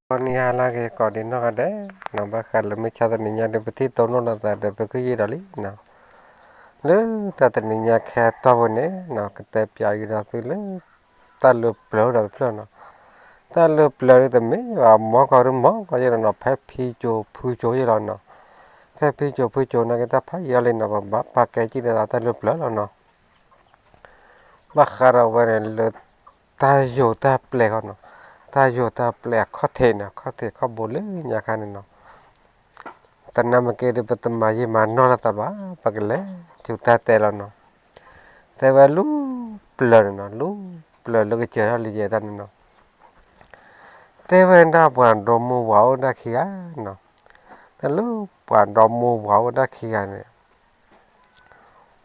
Konia lagi kodino ada, nambah kalau misalnya ninya dapeti tono nada dapeti kiri na, le tata ninya kata bone, na kata piagi na tule, talu pelau dah pelau na, talu pelau itu me, mau kau kau na pepi jo pujo je na, pepi jo pujo na kita pai ya le na bapa pakai je dah talu pelau na, bakar awal le tayo ta pelau na. Ta yo ta plek khó thể khó bố lưỡi nhà khăn nó tận năm kia đi bắt tầm mai mà nó là ta bá bạc lẽ chú ta tè là nó tè vào lú plờ cái chơi ra lý giải ta nó tè vào đó buồn đồ mua vào đó kia nó tè lú buồn đồ mua vào đó kia này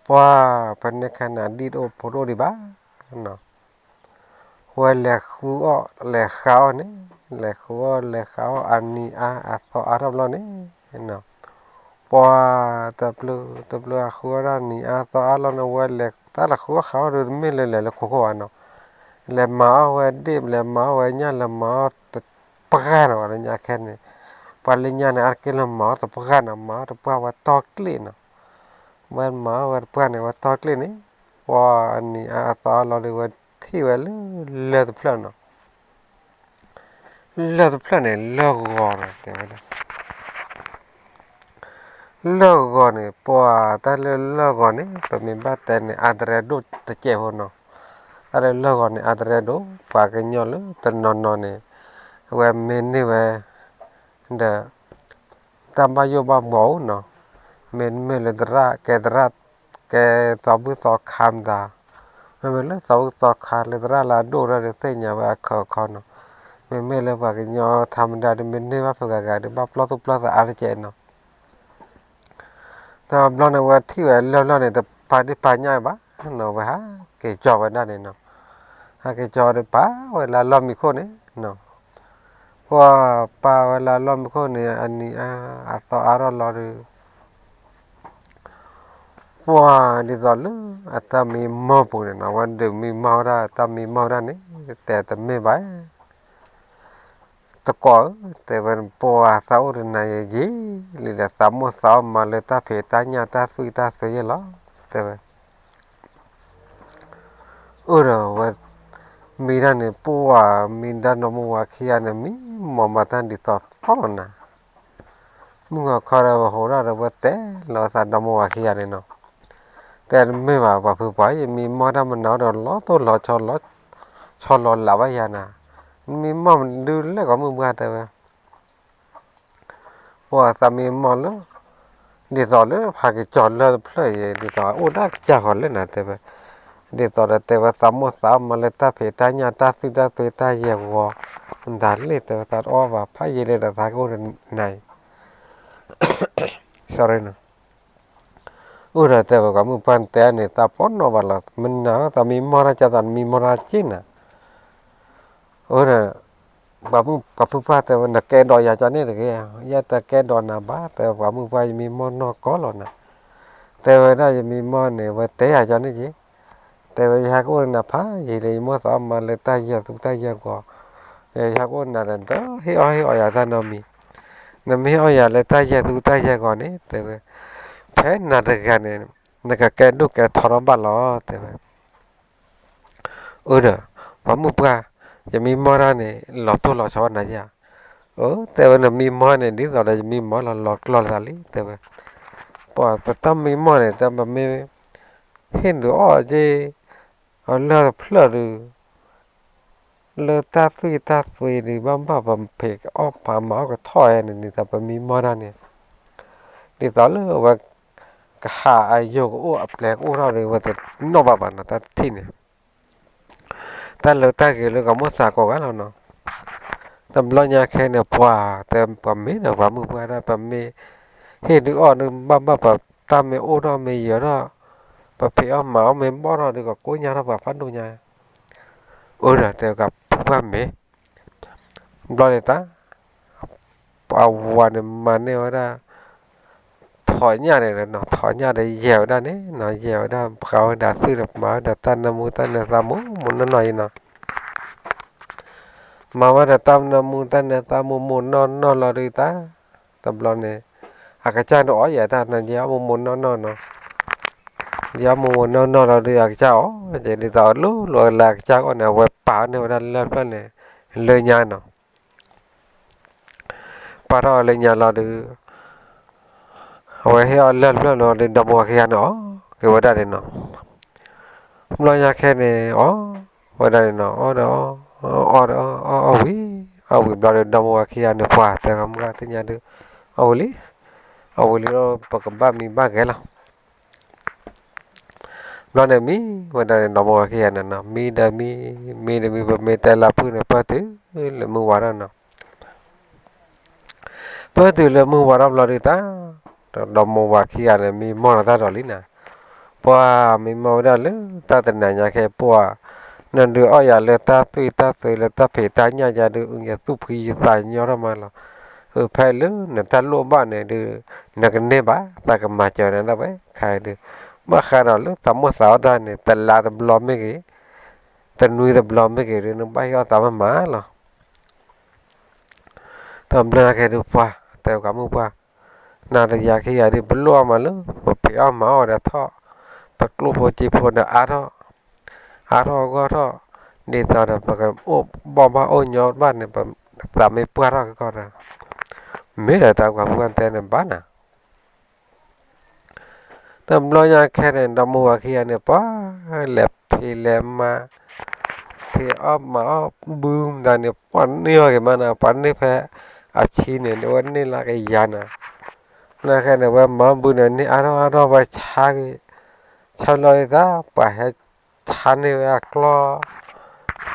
qua phần này khăn đi đâu phố đâu đi bá nóว่าเลี้ยข้าวนี่เลี้ยข้าวอันนี้ต่ออารับแล้วนี่เนาะพอตับลูข้าวอันนี้ต่ออารับแล้วว่าเลี้ยแต่ละข้าวเรื่องไม่เลยข้าวเนาะเลี้ยมาว่าดิบเลี้ยมาว่าเนี่ยเลี้ยมาปากกันว่าเนี่ยแค่นี้พอเลี้ยเนี่ยอาร์คิลมาตัวปากกันมาตัวปากว่าตอกลีเนาะวันมาว่าปากเนี่ยว่าตอกลีนี่ว่าอันนี้ต่ออารับเลยว่าที่ว่าเลือดพลันเนาะเลือดพลันเนี่ยเลือดก่อนแต่ว่าเลือดก่อนเนี่ยพอแต่เลือดก่อนเนี่ยตัวมีบ้าแต่เนี่ยอันตรายดูตะเจี๊ยบเนาะอะไรเลือดก่อนเนี่ยอันตรายดูปากกันยอลตันนอนเนี่ยเว่าเมนนี่เว่าเด้อตามไปอยู่บ้านหมูเนาะเมนเลยดราแกตอบุตอคำตาไม่เลยต่อขาดเลยตระลาดูระเตยเนี่ยว่าเขาเนาะไม่เลยว่ากันยอทำได้ไม่เนี่ยว่าเพื่อการได้บ้าปลอดปลอดอะไรเจนเนาะแต่ปลอดเนี่ยว่าที่ว่าแล้วเนี่ยแต่ปาดีปาง่ายบ้าเนาะว่าเกี่ยจอวันนั้นเนาะเกี่ยจอได้ป้าเวลาล้อมมีคนเนาะเพราะป้าเวลาล้อมมีคนเนี่ยอันนี้ต่ออารมณ์เราเลยว่าดีต่อเลยแต่มีหม้อปุ่นนะวันเดียวมีหม้อได้แต่มีหม้อได้นี่แต่ไม่ไหวตะกอแต่วันปัวเสาเรื่องไหนยี่หรือสามโมเสามาเลยตาเพตาหน้าตาสุยล้อแต่ว่าวันมีด้านเนี่ยปัวมีด้านนมัวขี้อันนี้มีหมอมาทันดีต่อฟ้อนนะมึงก็ขอเราหัวเราว่าแต่เราสัตว์นมัวขี้อันนี้เนาะแต่ไม่ว่าเพื่อไปมีหม้อด้านมันหนาวเดี๋ยวล้อตัวล้อชอล้อหลับไว้ยานะมีหม้อมันดูแล้วก็มึงว่าแต่ว่าว่าสามีหม้อแล้วดีต่อเลยพากิจอดเลยเพลย์ดีต่อโอ้ได้จ้าคนเลยนะแต่ว่าดีต่อแต่ว่าสามโมสามมาเลยตาเพตาหน้าตาสุดาเพตาเยี่ยวัวมันด่าเลยแต่ว่าตัดอ้อว่าพายเลยแต่ตาก็ไหน sorry นะแต่ว่าก็มึงปันแต่เนี่ยตาปนนวลละมันนะแต่มีมราจันมีมราจีนนะบามึงกับผู้ฟ้าแต่ว่านักแกดอยาจันนี่เลยยาแต่แกดอนาบ้าแต่ว่ามึงไปมีมอนอกก็หรอกนะแต่ว่าได้จะมีมอนเนี่ยว่าเตะอาจันนี่จีแต่ว่าอยากว่าน่ะพาอย่างเลยมอสามมาเลยตายยาตุตายยากว่าอยากว่าน่ะนั่นต่อเฮ้ยอยากท่านมีนั่นไม่อยากเลยตายยาตุตายยากว่านี่แต่ว่าแพ้น่าจะกันเนี่ยนักแกดูแกทรมานล้อแต่ว่าบามึงปะจะมีมอราเนี่ยหลอกตัวหลอกชาวนาจ้าแต่ว่ามีมอเนี่ยดีต่อเลยมีมอหลอกตาลีแต่ว่าพอแต่ตั้มมีมอเนี่ยแต่แบบไม่เห็นหรือเจเลือดเพลิดเลือดตาซุยหรือบ้าเพกพามาก็ถอยนี่แต่แบบมีมอเนี่ยดีต่อเลยว่าหาอายุก็แปลกเราเลยว่าแต่นอกบ้านนะแต่ที่เนี่ยแต่เลือดเกลือก็มั่วสากกันแล้วเนาะแต่เราอยากแค่เนี่ยพอแต่แบบไม่เนี่ยว่ามึงว่าได้แบบไม่เห็นหรือนึงบ้าแบบตามไม่เราไม่เยอะเนาะแบบเพี้ยหมาไม่บ้าเราดีกว่ากูยาเราแบบฟันดูยาแต่กับพวกไม่เราเนี่ยตาเอาวันมันเนี่ยว่าได้ถอยเนี่ยเลยเนาะถอยเนี่ยได้เยี่ยวได้เนี่ยเนาะเยี่ยวได้เขาได้ซื้อแบบมาได้ตันน้ำมูตันน้ำสามูมันน้อยเนาะ mà mà tam na mu tan na tam mu non non lo đi ta tam lo nè à cái cha nó vậy ta là giá mu non non nó giá mu non non lo đi à cái cha ó vậy đi tao lúc rồi là cái cha con nào về bảo này là lên bên này lên nhà nó bảo đó lên nhà lo đi hồi hè lên lên nó đi đâm vào kia nó cái vấn đề nó lo nhà kia này ó vấn đề nó ó đó ó đó ó quý ó quý bảo đi đâm vào kia nó qua thì không có thứ nhà được ó lý nó bắt ba mình ba cái là lo này mi vấn đề đâm vào kia nó mi đã mi mi tay là phụ này bắt thứ là mua vào đó nó bắt thứ là mua vào đó lo đi ta đâm vào kia này mi mua ra rồi lý nè qua mi mua ra lý ta tên này nhà kia qua nên được ở nhà là ta tùy là ta phải ta nhà được nhà tu phi tại nhau ra mà là phải lớn nên ta luôn bạn này được là cái nếp á ta cái mà chờ này là vậy khai được mà khai nào lúc tắm một sáu đây này ta là tầm lom mấy cái ta nuôi tầm lom mấy cái rồi nó bay ra tắm má là tầm ra cái được qua theo cảm ơn qua nào là giờ khi giờ đi bấm loa mà lúc phải ao máu ở đó thọ bật lúc vô chi phun là á thọ có thọ đi tao là bật ô bỏ mà ô nhỏ bạn này bấm tắm mấy bữa đó cái con à mấy là tao gặp quan tên là bán à tầm lo nhà khe này đâm mua kia này quá lẹp thì lẹp mà thì mà boom là này bán nhiều cái mà nào bán này phải à chi này nó vẫn này là cái gì nè là cái này mà bữa này ăn phải cái cho lời đó phải cha này phải lo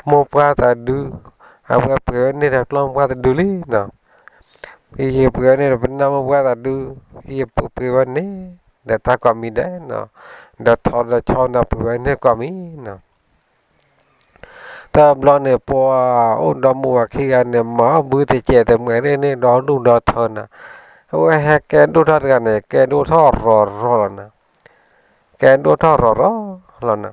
mua qua ta đưa à phải bữa này là lo qua ta đưa đi nè bây bữa này là bên nào qua ta đưa bây bữa này để ta có mi đấy nè để thọ là cho nó bữa này có mi nè ta lo này po ôn đó mua khi anh này mở bữa thì trẻ thì mấy này đó đủ đó thôi nè ôi ha cái đồ thọt cái này cái đồ thọt rồi nè cái đồ thọt rồi nè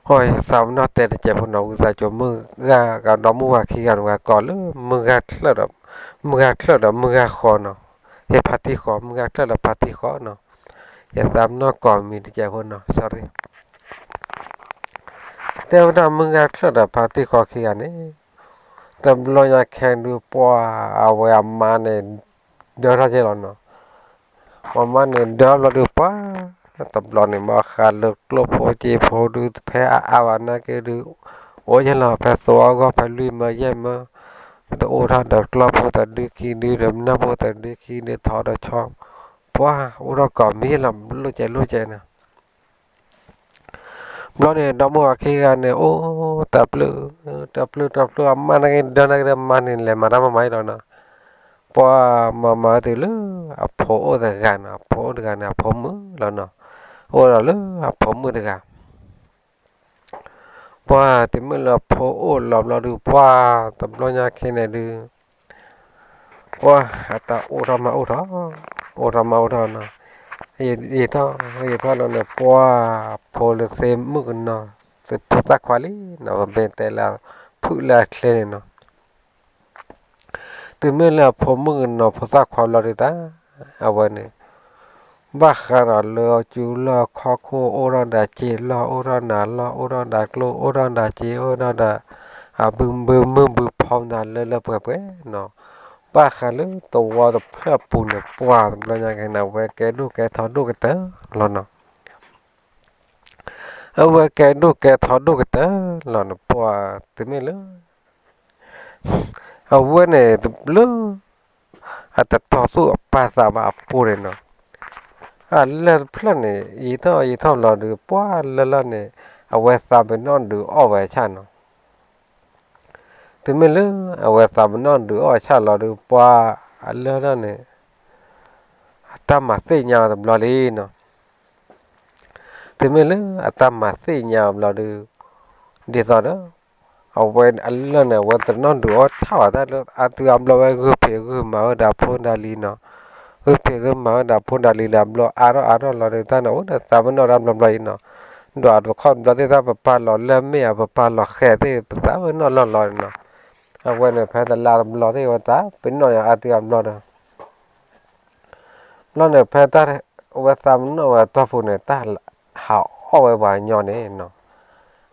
hồi sao nó tệ trẻ phụ nữ ra cho mưa ga cả đó mua khi anh ga có luôn mưa ga là mưa ga khó nè cái party khó mưa ga là party khó nè cái sao nó còn mình trẻ phụ nữ sorry theo đó mưa ga là party khó khi anh ấy tầm lo nhà khen đưa qua à về mà này đưa ra chơi nó mà này đưa là đưa qua tập lo này mà khá lực lốp phố chi phố đưa phải à na cái đưa ôi chân là phải xóa có phải lui mà vậy mà ô ra được lốp phố ta đưa khi đưa đầm nắp phố ta đưa khi đưa thọ được cho quá ô ra còn mi làm lôi chạy nè nó này đó mua khi gan này ô tập lư mà này đơn này mà này là mà ra máy đó nè qua mà từ lư à phố được gan à phố được gan à phố mứ là nè ô là lư à phố mứ được gan qua thì mới là phố ô là được qua tập lo nhà khi này được qua ta ô đó nè gì đó là nè qua phố được xem mức nè thì phố ta quản lý nó bên tay là phụ là lên nè từ mới là phố mức nè phố ta quản lý ta à vậy nè bác khara lo chú lo khó khô ô ra đã chế lo ô ra nà lo ô ra đã lô ô ra đã chế ô ra đã à bưng phong nà lơ bè nó bác khara lơ tổ vào tập phép bùn nè qua là nhà cái nào về cái đu cái thọ đu cái tớ lo nó ở về cái đu cái thọ đu cái tớ lo nó qua từ mấy lơ ở về này từ lơ à tập thọ su pa sa ba bùn này nó à lên plan này ý thao là được quá lên này à về sao bên non được ở về chăn nó thì mình lỡ à về sao bên non được ở chăn là được quá à lên này ta mà xây nhà làm lo đi nó thì mình lỡ à ta mà xây nhà là được đi rồi đó à về à lên này về tận non được ở thao ra được à từ âm lo về gửi mà ở đạp phun đà li nó cái mà đạp phun đà li làm lo à đó là người ta nói là ta vẫn làm lại nó ดอดข้อนดอดที่ตาปะหล่อเล่มไม่อะปะหล่อแค่ที่ภาษาเนาะหล่อเนาะเอาไว้เนี่ยแพ้แต่ลาหล่อที่ว่าตาเป็นหน่อยอาทิตย์หล่อเนาะหล่อเนี่ยแพ้ตาว่าตามเนาะว่าตัวฟูเนี่ยตาหาอ้อยว่าย้อนเนี่ยเนาะ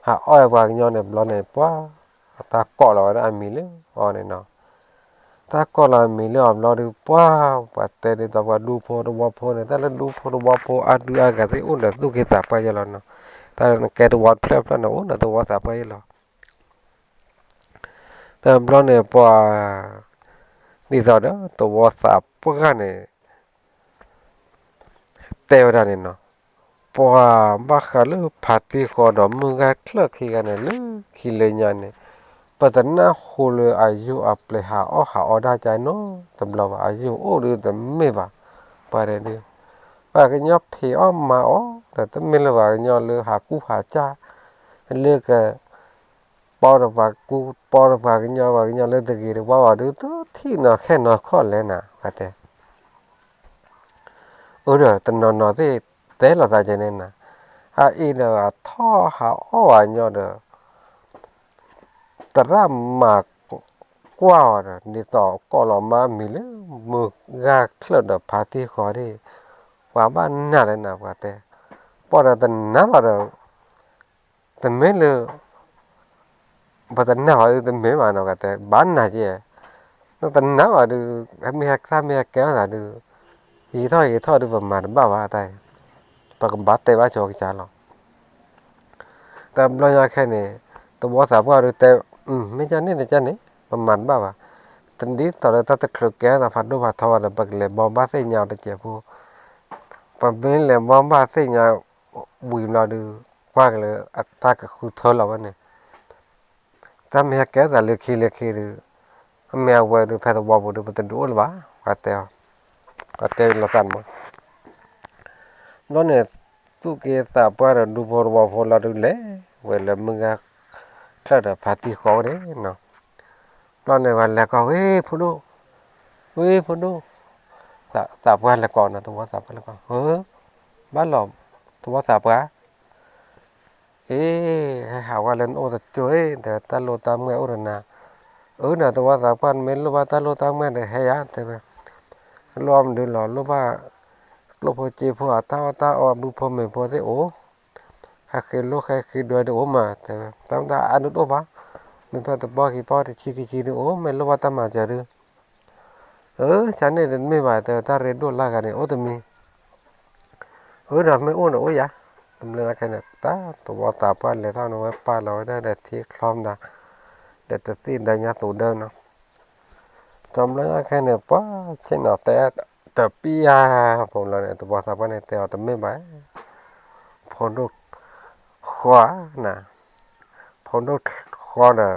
หาอ้อยว่าย้อนเนี่ยหล่อเนี่ยป้าตาเกาะหล่อได้มีเลยอ๋อเนี่ยเนาะตาเกาะหล่อมีเลยหล่อดูป้าปัดแต่เดี๋ยวว่าดูพอดูว่าพอเนี่ยตาละดูพอดูว่าพออัดดูอะไรที่อุ่นเดี๋ยวดูกี่ตาไปยังเนาะตาแกดูวัดเพลฟแล้วเนาะอุ่นเดี๋ยวว่าตาไปยัง แต่บลอนเนี่ยพอนี่ตอนนั้นตัววอสอาพวกกันเนี่ยเตวดานเนาะพอมาขัลพัดที่ขอดมึงก็คลักขี้กันเนี่ยขี้เลยเนี่ยปัตตานีฮูลอายุอัปเลหาอ้อหาอได้ใจเนาะตำลาวอายุโอ้ดูแต่ไม่บ้าไปเรื่อยว่ากันยับเพียอมาอ๋อแต่ตั้งไม่ละว่ากันยับเลยหากู้หาจ้าเลือก ปอร์บากูปอร์บากินยาว่ากินยาเลือดกีรว่าดูตัวที่น่ะแค่น่ะข้อเลยนะว่าแต่โอ้เด้อตนนอที่เตลตาเจเนนะอีเนอะท่อหาอ้อญอเด้อตระมากกว่านี่ต่อก็ลอมามีเลยมึกกาเคลดพาที่ขอดีว่าบ้านน่าเลยนะว่าแต่ปอดตันน่าว่าเด้อแต่ไม่เลยปัตตานีว่าแต่ไม่มาเนาะก็แต่บ้านน่าเจ้ nó tận nào ở được em hẹn tham hẹn kéo là được thì thôi được mà bảo vào tay và cũng bắt tay vào cho cái chả lo tầm lo nhà khen này tôi bỏ sạp vào được tay mấy chân này mà mặn bảo à tận đi tao đã tao thực kéo là phát đồ phát thọ là bậc lệ bom ba xây nhau để chèo phu và bên lệ bom ba xây nhau bùi lo được qua cái là ta cái khu thơ là vậy này tham hẹn kéo là lệ khi được mẹ vừa được phải tao bỏ được một tuần đuổi là bá và teo là tan mà nó này tu kia ta qua rồi du bỏ bỏ là được lẽ vậy là mình à chắc là phải đi khó đấy nó này gọi là có ê phụ đô ta qua là còn là tôi qua là còn bắt lỏng tôi qua ê hào qua lên ô thật chơi để ta lô tam nghe ô rồi nè nè tôi qua mấy lô ba ta lô tam nghe để hay á thế mà lom được lò lô phô chi phô ta bu phô mày phô thế hay khi đuôi được mà thế tao ta ăn được ba mình phải tập bao thì chi được mày lô ba ta mà chờ được chán này đến mấy bài ta rèn đuôi la cái này tụi mình rồi mấy nó vậy tụi mình cái này tụi bao ta pa lấy tao nó pa lòi đó để thi khom đã để tự tin đại nhà tụi đơn nó trong đó cái này quá trên nóแต่ปีผมเราเนี่ยตัวบอสาปเนี่ยแต่แต่ไม่ไหวพอดูขวาน่ะพอดูขวาน่ะ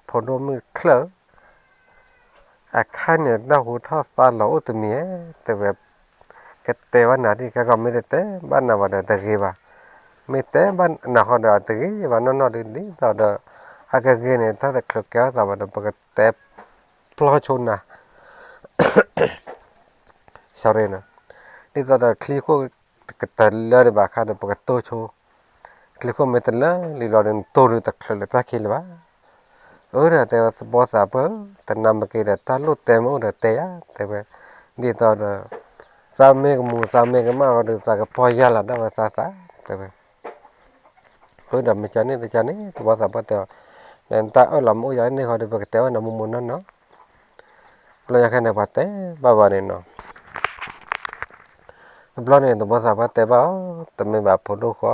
พอดูมือเคลื่อนข้าเนี่ยน่าหูท่าตาหล่อตัวเมียแต่แบบก็แต่ว่านาที่ก็ไม่ได้แต่บ้านน่ะว่าแต่กี่บ่าไม่แต่บ้านน่ะเขาเดินแต่กี่บ้านนอนดีดีต่อเดินก็กี่เนี่ยถ้าแต่เคลื่อนแก้วแต่ว่าเดินปกติแต่พลอชนน่ะชาวเรนนี่ตอนนั้นคลิปก็ตัดเลยบ้าค่ะเดี๋ยวปกติโตโชคลิปก็ไม่ตัดเลยลีลอเดนโตเลยตัดเลยพลาดคิดว่านะแต่ว่าบอสอาเปอแต่นำมาเกิดตาลุเต็มเตะแต่แบบนี่ตอนสามเมกมาวันนึงสักพอยาละได้มาซาแต่แบบดับไม่จานนี่ตัวบอสอาเปแต่แต่ตาลำอยางนี่เขาได้ปกติว่าน้ำมันนั่นเนาะเราอยากให้ในปัตเต้บ้าเนี่ยเนาะบลอนเนี่ยตัวภาษาแต่ว่าแต่ไม่แบบพอดูเขา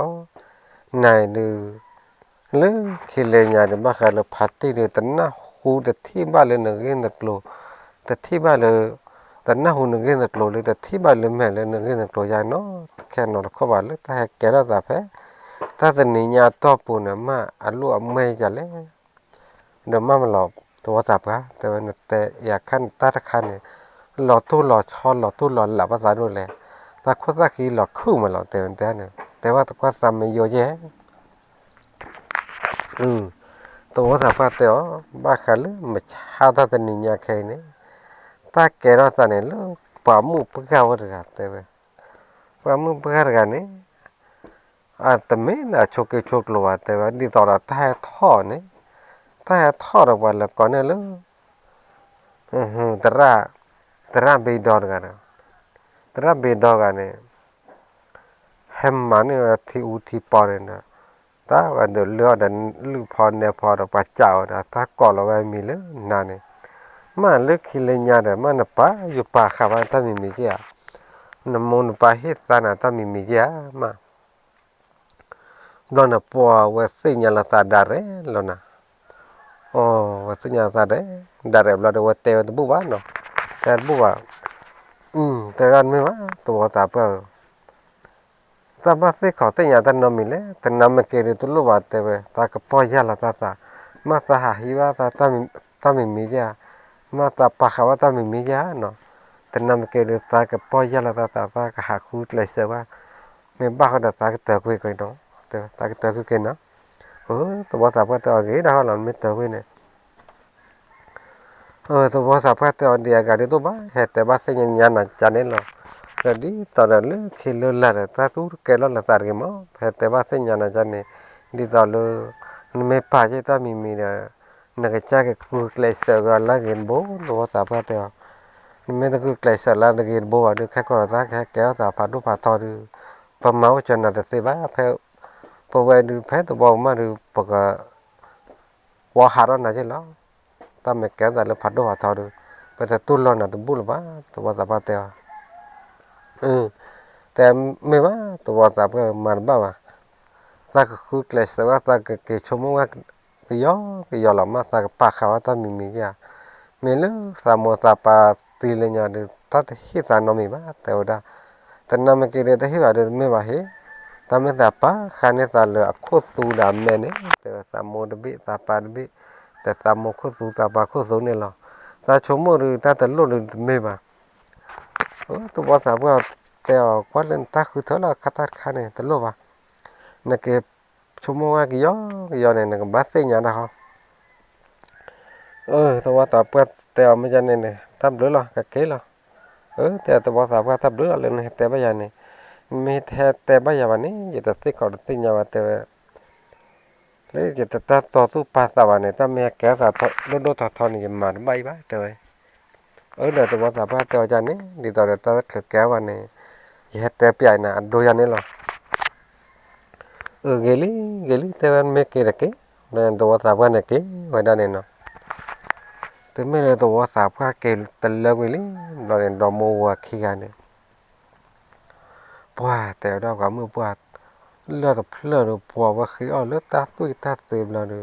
นายดูหรือคิดเลยเนี่ยเดี๋ยวมาขายเราพัดที่เนี่ยแต่หน้าหูแต่ที่บ้านเลยหนึ่งเงินตะโกลแต่ที่บ้านเลยแต่หน้าหูหนึ่งเงินตะโกลเลยแต่ที่บ้านเลยแม่เลยหนึ่งเงินตะโกลยายเนาะแค่นอนเข้าบ้านเลยแต่แกเราแต่แพ้ถ้าจะหนีญาติต่อปูเนี่ยมาอันรู้ไม่จะเลยเดี๋ยวมามันหลอกตัวภาษาแต่ว่าแต่อยากขั้นตาขั้นเนี่ยหลอกตู้หลอกช้อนหลอกตู้หลอกหลับภาษาด้วยแหละแต่คนสักทีหลอกคู่มาหลอกแต่เนี่ยแต่ว่าตัวก็ทำไม่เยอะแยะตัวภาษาแต่ว่าบ้าขันเลยไม่ชาติแต่นิยาแค่นี้ถ้าแกเราตอนนี้แล้วป่ามุกเพื่อเขาหรือครับแต่ว่าป่ามุกเพื่อกันนี่ แต่ไม่นะโชกโชกลัวแต่ว่าดีต่อละแต่ท่อเนี่ยแต่ท่อเราวันละก่อนเนี่ยเลยแต่ละเบดอร์กันนะแต่ละเบดอร์กันเนี่ยเห็นมันเนี่ยที่อุทิปอร์เนี่ยตาวันเดือดเลือดลูกพอเนี่ยพอเราปัจเจ้านะถ้าก่อนเราไว้มีเลยนั่นเนี่ยมันเลือกขี้เลี้ยงเนี่ยมันป่ะอยู่ป่าข้าวตามีเจ้าน้ำมันป่าเฮ็ดตานะตามีเจ้ามาโดนปัวเวสิญญาลตาดาร์เร่ลนะoh maksudnya tadi dari belada wate itu buat no kan buat tekan memang tu buat apa tapi sih kau tanya tanam mile tanam kiri tu lu buat tewe tak kepoya lah tata masa hahiwa tata tami mija masa pahawa tami mija no tanam kiri tak kepoya lah tata tak hakut lesewa memang ada tak terkui kau no tak terkui kena tu buat apa tu lagi dah lalu terkui ne tu bos apa tu dia gadi tu bah, hete bah senyanya na channel lo. Jadi tadalu kilo lar, tatur kilo lar targe mo, hete bah senyana channel. Di talu me paje ta mimi na nagacha ke kukles ga lagin bo, tu bos apa tu. Me tu kukles la lagin bo adu kakor ta kakek ta padu pator pemau channel tu seba, pe pawai du pe tu bo ma du paka waharan aja lah. Ta me kéo dài lên phát đồ thao được bây giờ tu lo là tu bù là tu vào tập teo te me tu vào tập mà ba ta cái khu class ta cái chỗ mua cái gió lắm ta cái pa khao ta mi ya me lu sa mo sa pa ti le nya de ta hi ta no mi ba te oda ta na me ke de hi ba de me ba he ta me ta pa khane ta le khu tu da me ne te sa mo de bi ta pa de biแต่ตามโมคุสูตาบาคุสูเนี่ยหรอตาชมโมหรือตาแต่โลหรือไม่บ้าตัวภาษาว่าแต่กว่าเล่นตาคือเท่าไรคาตาคาเนี่ยแต่โลบ้านักเก็บชมโมว่ากี่ยอเนี่ยนักบัสเซียนะฮะตัวภาษาเปิดแต่ไม่ใช่เนี่ยทำด้วยหรอกับเกล้อแต่ตัวภาษาว่าทำด้วยอะไรเนี่ยแต่ไม่ใช่เนี่ยมีแต่ไม่ใช่วันนี้จะตัดสินก่อนสิญญาว่าแต่เลยจะตัดต่อสู้ภาษาวันนี้ถ้าแม่แก่สาทโดนทอนี่มาใบบ้าเตยเดี๋ยวตัวภาษาภาษาเตยจานนี้ดีต่อเดี๋ยวตัดแก่วันนี้เฮ็ดแต่ปีไหนนะดูยันนี่หรอเกลี่แต่วันไม่เกลี่ยกี่เนี่ยตัวภาษาวันนี้กี่วันนั้นเนาะแต่ไม่เลยตัวภาษาภาษาเกลี่ยตะลึงเกลี่เราเนี่ยดอมโมว่าขี้กันเนี่ยป้าแต่เราก็มือป้าเลือดเลือดปัวว่าคือเอาเลือดตาตุ้ยตาเต็มเราดู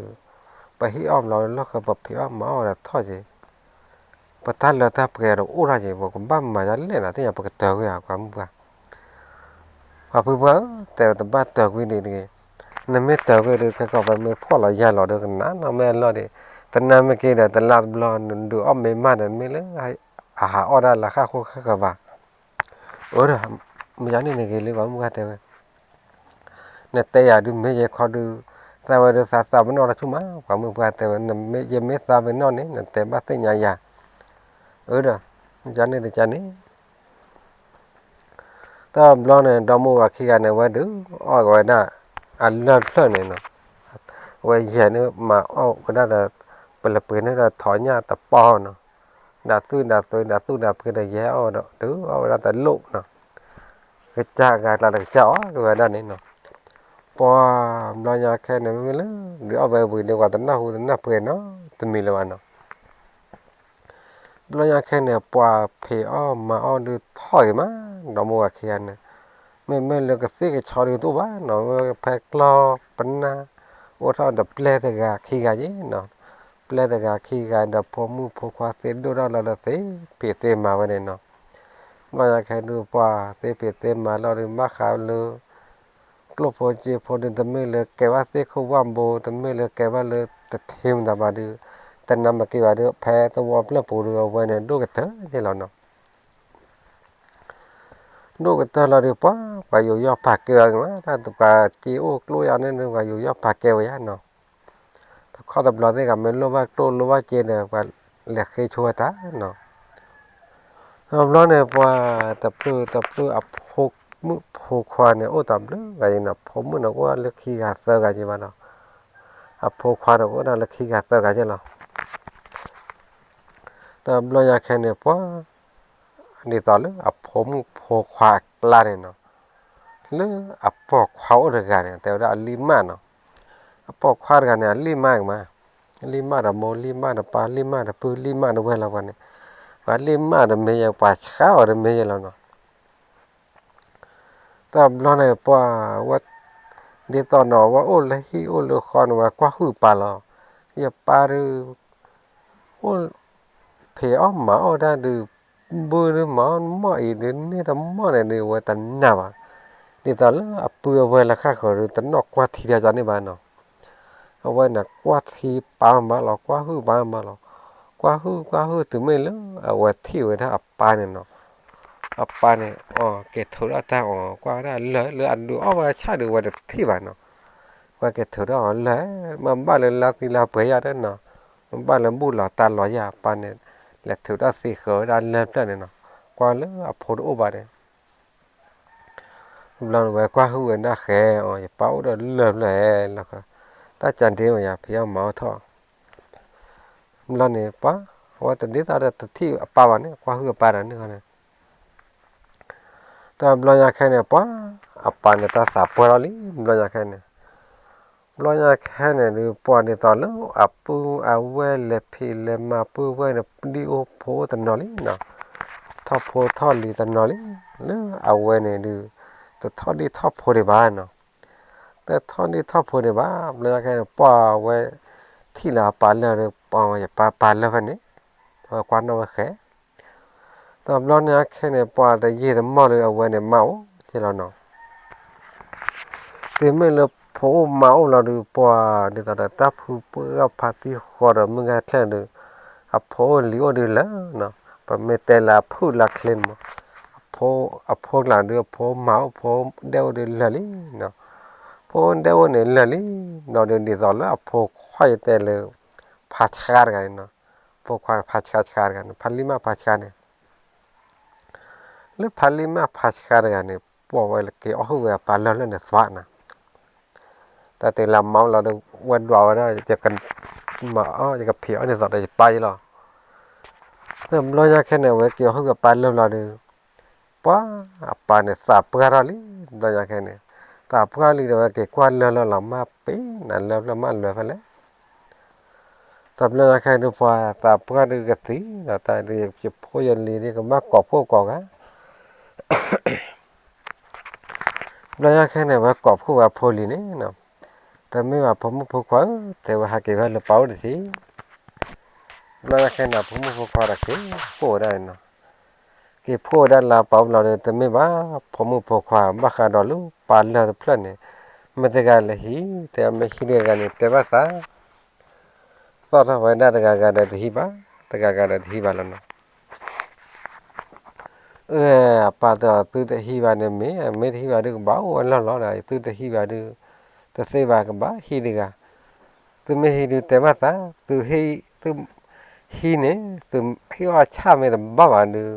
ไปที่อ้อมเราแล้วก็แบบที่อ้อมมาเอาแต่ทอดจีปะทันเลือดตาเปลี่ยนอู้ไรจีบอกว่าบ้านมาจะเล่นอะไรที่อยากไปเตะก็อยากความบ้าว่าเพื่อแต่บ้านเตะก็นี่นี่นั่นไม่เตะก็เลยก็แบบไม่พ่อเราแย่เราเด็กนั้นเราแม่เราเด็กแต่นั่นไม่เกี่ยวแต่ลาบเราดูอ้อมไม่มาเนี่ยไม่เลยอาหารออเดอร์ราคาคู่ค่ากับว่าเดี๋ยวไม่ยันนี่นี่กี่เลยว่ามึงก็เตะเนี่ยแต่อยากดูไม่ใช่ขอดูแต่ว่าดูสาวๆมันนอนชุ่มอ้าวความมือพาแต่ว่าไม่ยังไม่สาวมันนอนนี่แต่บ้านเสียใหญ่เด้อจานนี้ถ้าเราเนี่ยดอมูว่าขี้กันเนี่ยว่าดูอ้อยว่าน่ะอันเลิศเนี่ยเนาะว่าเหี้ยเนี่ยมาอ้อว่าน่ะเป็นละปืนเนี่ยถอยหน้าตะปอเนาะด่าตื้อด่าเพื่อได้แย่อ้อเนาะดูเอาว่าแต่ลุเนาะก็จ้างกันละจ้าก็ว่านั่นนี่เนาะพอเราอยากแค่เนี่ยไม่เลยเดี๋ยวเอาไปวิ่งดีกว่าแต่หน้าหูแต่หน้าเพื่อนเนาะจะมีเลยวันเนาะเราอยากแค่เนี่ยพอเพย์อ้อมาอ้อดูถอยมาเราโมกแค่เนี่ยไม่เลือกสิ่งที่ชอบดูตัวบ้านเนาะแพ็คล้อปันนะว่าถ้าดับเปลแต่กาขี้กันยี่เนาะเปลแต่กาขี้กันดับพอมือพอควาเสร็จดูเราละเสเพย์เต็มมาวันนี้เนาะเราอยากแค่ดูพอเสเพย์เต็มมาเราดูมาขาวเลยกลุ่มพอจีพอเดินทำไม่เลยแกว่าเสกเขาว่างโบทำไม่เลยแกว่าเลยแต่เทมแต่มาดูแต่นำมากี่ว่าดูแพ้ตัววัวเปล่าปูดูเอาไว้เนี่ยดูกันเถอะใช่หรอเนาะดูกันเถอะเราดูป้าไปอยู่ยอดผักเกลือนะถ้าตัวกาจีโอ้กล้วยอันนี้นึกว่าอยู่ยอดผักเกลือยันเนาะถ้าข้อตับเราได้กับมันรู้ว่าโตรู้ว่าเจเนี่ยว่าเหลือเคยชัวตาเนาะเราเนี่ยว่าตับเลืออับหก มุโพควาเนี่ยโอ้ตำเลยไงนะผมมึงนะว่าเลือกขี้กาเสือกันใช่ไหมเนาะอ่ะโพควาเนี่ยว่าเลือกขี้กาเสือกันใช่ไหมแต่เราอยากแค่เนี่ยเพราะนี่ตอนเลยอ่ะผมโพควากลาเนี่ยเนาะเลยอ่ะปอกเขาเรื่องกันเนี่ยแต่ว่าลิมาเนาะอ่ะปอกควากันเนี่ยลิมาดะโมลิมาดะปาลิมาดะปูลิมาดะเวลาวันเนี่ยว่าลิมาดะเมียป่าช้าหรือเมียแล้วเนาะแต่เราเนี่ยปะว่าเดี๋ยวตอนเนาะว่าโอ้เลยฮีโอ้เลยคอนว่ากว่าหูปลาเราอย่าปลาหรือโอ้ เพออมาอได้ดูบูนมาหม้ออีนี่นี่ทำหม้อเนี่ยนี่ว่าตันหน้าบ้านี่ตอนละเปื่อเวลาข้าเขาดูตันนอกกว่าทีเดียวจานนี่บ้านเนาะเอาไว้น่ะกว่าทีปามาหรอกกว่าหื้อปามาหรอกกว่าหื้อถึงไม่เลยเอาไว้ที่ไว้ถ้าอับปาเนี่ยเนาะอับปาเนี่ยอ๋อเกตถุระตาอ๋อกว่าได้เลยอันดูเอาไว้ชาดูไว้ที่บ้านเนาะว่าเกตถุระอ๋อเลยมันบ้านเลยลาตีลาเปียได้เนาะมันบ้านเลยบูหล่อตาหล่อยาปานเนี่ยและถือว่าสีเขียวด้านเล็บเนี่ยเนาะกว่าเลยอ่ะพอดูบาเนี่ยเราไว้กว่าหัวหน้าแขอ๋ออย่าเป้าเดินเล็บเลยแล้วก็ถ้าจันทีมันอย่าพยายามเมาท่อเราเนี่ยป้าว่าตอนนี้ตาเด็ดที่ป้าวันเนี่ยกว่าหัวป้าเนี่ยเนี่ยแต่เราอยากแค่เนี่ยป้าอ่ะป้าเนี่ยตาสาปเราลิเราอยากแค่เนี่ยเราอยากแค่เนี่ยดูป้าเนี่ยตอนแล้วอ่ะปูอ่ะเวลเล็บพี่เล็บมาปูเวลเนี่ยดีโอโพตอนนั้นเนาะท่อโพท่อลีตอนนั้นเลยเอาเวเนี่ยดูแต่ท่อดีท่อโพได้บ้านเนาะแต่ท่อดีท่อโพได้บ้านเราอยากแค่เนี่ยป้าเวที่เราปาเลยป้าอย่าปาเลยวันนี้กวนเอาไว้แค่แต่เราเนี่ยแค่เนี่ยป้าแต่ยี่แต่หม้อเลยเอาไว้เนี่ยเมาที่เราเนาะแต่ไม่เลยพอเมาเราดูป้าเดี๋ยวแต่ตับหูเปื่อพาที่คอเรามึงแค่เนี่ยอ่ะพอเลี้ยวดูแล้วเนาะปะเมตตาพูดลักเล่นมั้งพออ่ะพอหลังเดือพอเมาพอเดาเดือละลิเนาะพอเดาเนี่ยละลิเนาะเดี๋ยวนี้ตอนแล้วพอค่อยแต่เลยพัดขาดกันเนาะพอค่อยพัดขาดกันพันลิมาพัดขาดเนี่ยหรือพันลิมาพัดขาดกันเนี่ยพอไว้เกี่ยวหัวปลาแล้วเนี่ยสวะนะแต่แต่ลำเมาเราเดินวันวาวได้จะกันมาอ๋อจะกับเพียวเนี่ยสอดจะไปหรอเริ่มร้อยแค่เนี่ยไว้เกี่ยวหัวปลาแล้วเราเดินป้าปาเนี่ยสับกระไรร้อยแค่เนี่ยสับกระไรเดี๋ยวเกี่ยวกวนแล้วเรามาปีนั่นแล้วเรามาเลยไปแล้วตับเรื่องแค่ดูพอสับกระไรกันสิเราแต่เรียกจะพูดยันลีนี่ก็มากกว่าพวกก่อนอ่ะร้อยแค่เนี่ยว่ากอบคู่ว่าพูดลีนี่เนาะแต่ไม่ว่าผมพูดขวาแต่ว่าหากเกี่ยวกับเป่าดิสิร้อยแค่เนี่ยผมพูดขวาได้แค่พูดได้เนาะกี่พูดได้ละเป่าเราเนี่ยแต่ไม่ว่าผมพูดขวาบ้าขาดอลูปานแล้วเพลินเนี่ยไม่ได้กันเลยฮีแต่ไม่คิดกันเนี่ยแต่ว่าซะสอดเอาไว้ได้แต่การได้ที่บ้าแต่การได้ที่บ้านแล้วเนาะป่าตัวตื้อแต่ที่บ้านเนี่ยไม่ที่บ้านดึกบ้าวันละเลยตื้อแต่ที่บ้านดึกแต่เสียบ้านก็บ้าฮีดึกอะตื้อไม่ฮีดึกแต่ว่าซะตื้อฮีตื้อฮีเนี่ยตื้อฮีว่าชาไม่แต่บ้าบ้านดึก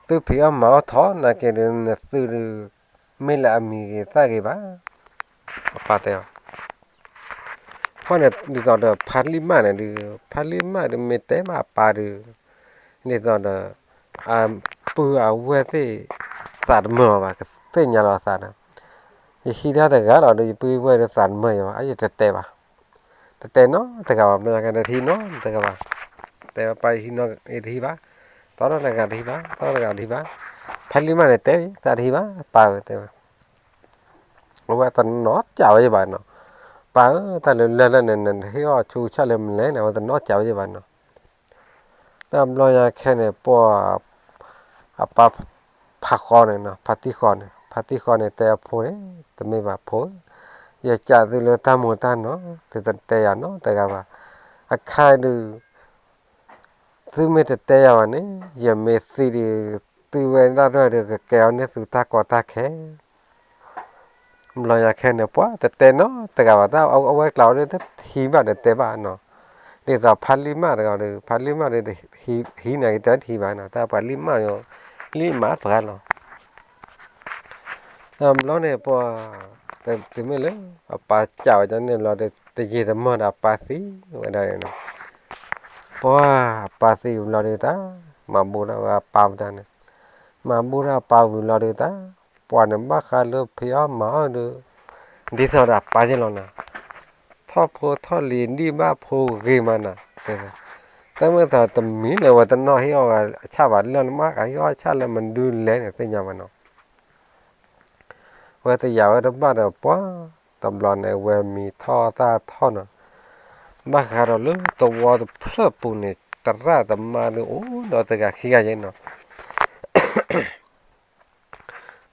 ตื้อพี่อามาท้อนะแกเดินตื้อไม่ละมีแค่กี่บ้าป่าเตียวเพราะเนี่ยนี่ตอนเดียวพันลิมาเนี่ยดูพันลิมาเนี่ยไม่แต่มาป่าดูนี่ตอนเดียวปูเอาไว้ที่สัตว์เมื่อวานก็เต้นยาลาสัตว์นะฮีได้แต่ก็เราดูปูไว้ที่สัตว์เมื่อวานไอ้เจ๊เตะป่ะเตะเนาะแต่ก็แบบนั้นกันทีเนาะแต่ก็ว่าแต่ไปที่เนาะไอ้ที่บ้าตอนนั้นกันที่บ้าตอนนั้นกันที่บ้าพันลิมาเนี่ยเตะแต่ที่บ้าป่าเตะว่าตอนน็อตเจ้าไอ้บ้านเนาะป่าแต่เล่นเล่นเนี่ยที่ว่าชูชาเล่นเล่นเนี่ยว่าตอนน็อตเจ้าไอ้บ้านเนาะแต่เราอยากแค่เนี่ยปัวป่าผักคอเนี่ยเนาะผัดที่คอเนี่ยแต่พอเนี่ยแต่ไม่ว่าพออยากจะดูเลยตามหมดตาเนาะแต่ยาเนาะแต่ก็ว่าอาคายดูซื้อไม่แต่ยาวันนี้อย่าเมสซี่ดีตัวเวลาด้วยเด็กแก้วเนี่ยสุดตากอตาแค่เราอยากแค่เนี่ยปัวแต่เนาะแต่ก็ว่าถ้าเอาไว้เราเนี่ยทีบ้านเนี่ยแต่บ้านเนาะนี่ถ้าพันลิมาเราเนี่ยพันลิมาเนี่ยฮีเนี่ยแต่ทีบ้านเนาะแต่พันลิมาอยู่ลิมาฝันเนาะ lo ne po te me le apa chao cho nên lo de te ye de mo da pa si wa da no po pa si lo de ta ma bu da pa da ne ma bu da pa bu lo de ta po ne ba kha lo phia ma de di so da pa je lo na tho pho tho li ni ba pho ge ma na te ta me ta ta mi le wa ta no hi o ga cha ba lo ma ka hi o cha le man du le ne te nya ma no wa te ya wa da ba da po tâm lo này về mi thọ ta thọ nè mà khá rồi lúc tôi vào tôi phớt bùn này tất ra tầm mà được ô đó tất cả khi cái nó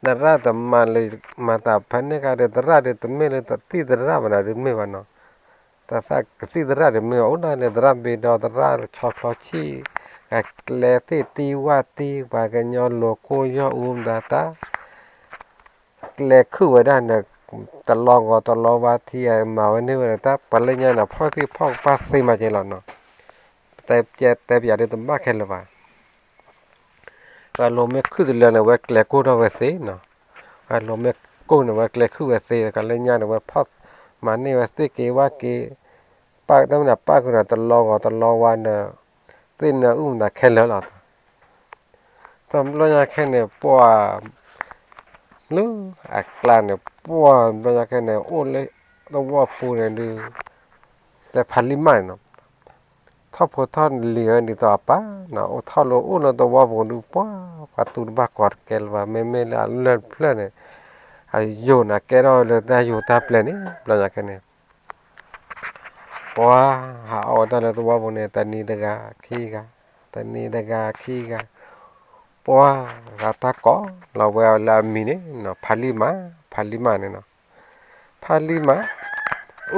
tất ra tầm mà lấy mà ta phải nên cái tất ra để tụi mình lấy tất ti tất ra mà được mấy bạn nó ta sa cái ti tất ra để mấy ô này tất ra bị đó tất ra cho chi cái lệ ti và cái nhỏ lô cô nhỏ đã ta lệ khử ở đây nèตลอดก็ตลอดว่าที่มาวันนี้วันนั้นปัจจัยน่ะพ่อที่พ่อปัสสิมาเจริญเนาะแต่อยากได้ตัวบ้าแค่ละว่าก็ลมไม่ขึ้นเลยนะว่าเกล็ดกูเราเวสีเนาะก็ลมไม่กูนะว่าเกล็ดขึ้นเวสีก็เลยเนี่ยนะว่าพ่อมานี่เวสีเกว่าเกป้าตั้งแต่ป้ากูน่ะตลอดก็ตลอดวันน่ะตีน่ะน่ะแค่แล้วล่ะทำแล้วเนี่ยแค่เนี่ยปัวlu aklan ne po banya kene ole to wa pu ne du te phaliman no tho pho thon lian ni to pa na o tho lo o no to wa bo du pa pa tu ba kwat kel wa me la le ple ne ai yo na ke ro le ta yo ta ple ni banya kene po ha o ta le to wa bo ne ta ni da ga khi ga ta ni da ga khi ga po ga ta ko la wa la mi ne no phali ma ne no phali ma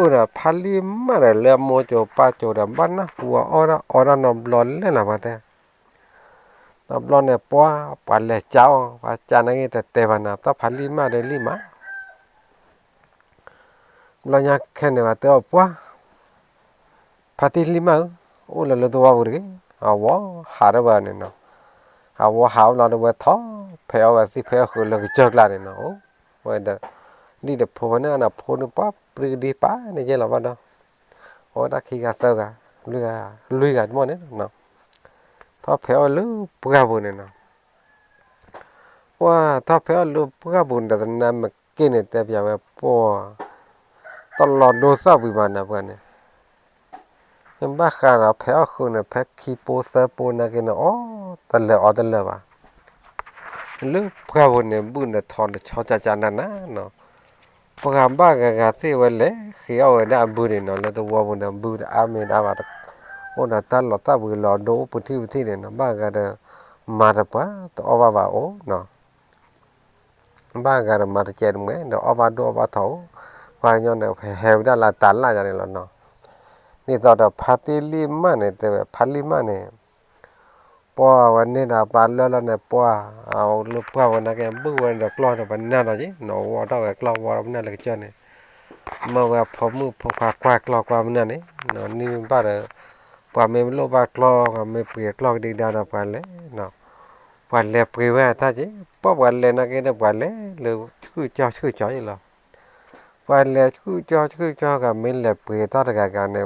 ora phali ma le mo cho pa cho da ban na wa ora no blon le la ba te no blon ne po pa le chao pa cha na ngi te ba na ta phali ma de li ma lo nya khe ne ba te po phati li ma o le le to wa bu ri a wa ha ra ba ne no à wo hảo là được thọ phèo và si phèo khử là chợt lại này nó vậy đó đi được phố này là phố nước bắp đi pá này chứ là bao đâu ở đã khi gạt tơ cả lui gạt món đấy nó thọ phèo lú bùa bùn này nó wow thọ phèo lú bùa bùn đó là nằm cái này tại vì vậy po tao lọt đồ sao bị bàn nào vậy này em bác khá là phèo khử này phèo khi po sơ po này cái nóตะเลอตะเลว่ะลึกพระวันเนี่ยบุญเนี่ยทอนชอจาจานานะเนาะปะกามบ้ากะกะสิวันเลยเขียวได้บุญเนาะแล้วตัววันเนี่ยบุญอาเมนอาบาโอน่ะตะลอตะบุญลอโดปุถิเนี่ยเนาะบ้ากะเดมาระปะตอวาโอเนาะบ้ากะมาระเจดมเนาะอวาโดอวาเถาว่าย้อนเนี่ยเฮวได้ละตันละจังเนี่ยเนาะนี่ตอดพาติลิมาเนี่ยแต่พาลิมาเนี่ยปอวันนี้นะปานแล้วเนี่ยปอเอาลูกปอวันนั้นแกบึ้งวันเด็กกล้อเนี่ยวันนั้นอะไรหนูว่าเรากล้อว่าวันนั้นเลยเจ้าเนี่ยเมื่อว่าพอมือพอควากกล้อกว่าวันนั้นเนี่ยเนาะนี่บ้านเออปอไม่รู้ว่ากล้อก็ไม่เปลี่ยนกล้อดีดาวปานเลยเนาะปานเลยเปลี่ยนว่าท่าจีปอวันเลยนะแกเนี่ยปานเลยเลยชื่อจ่อยหรอปานเลยชื่อจ่อก็ไม่เลยเปลี่ยนท่ากันเนี่ย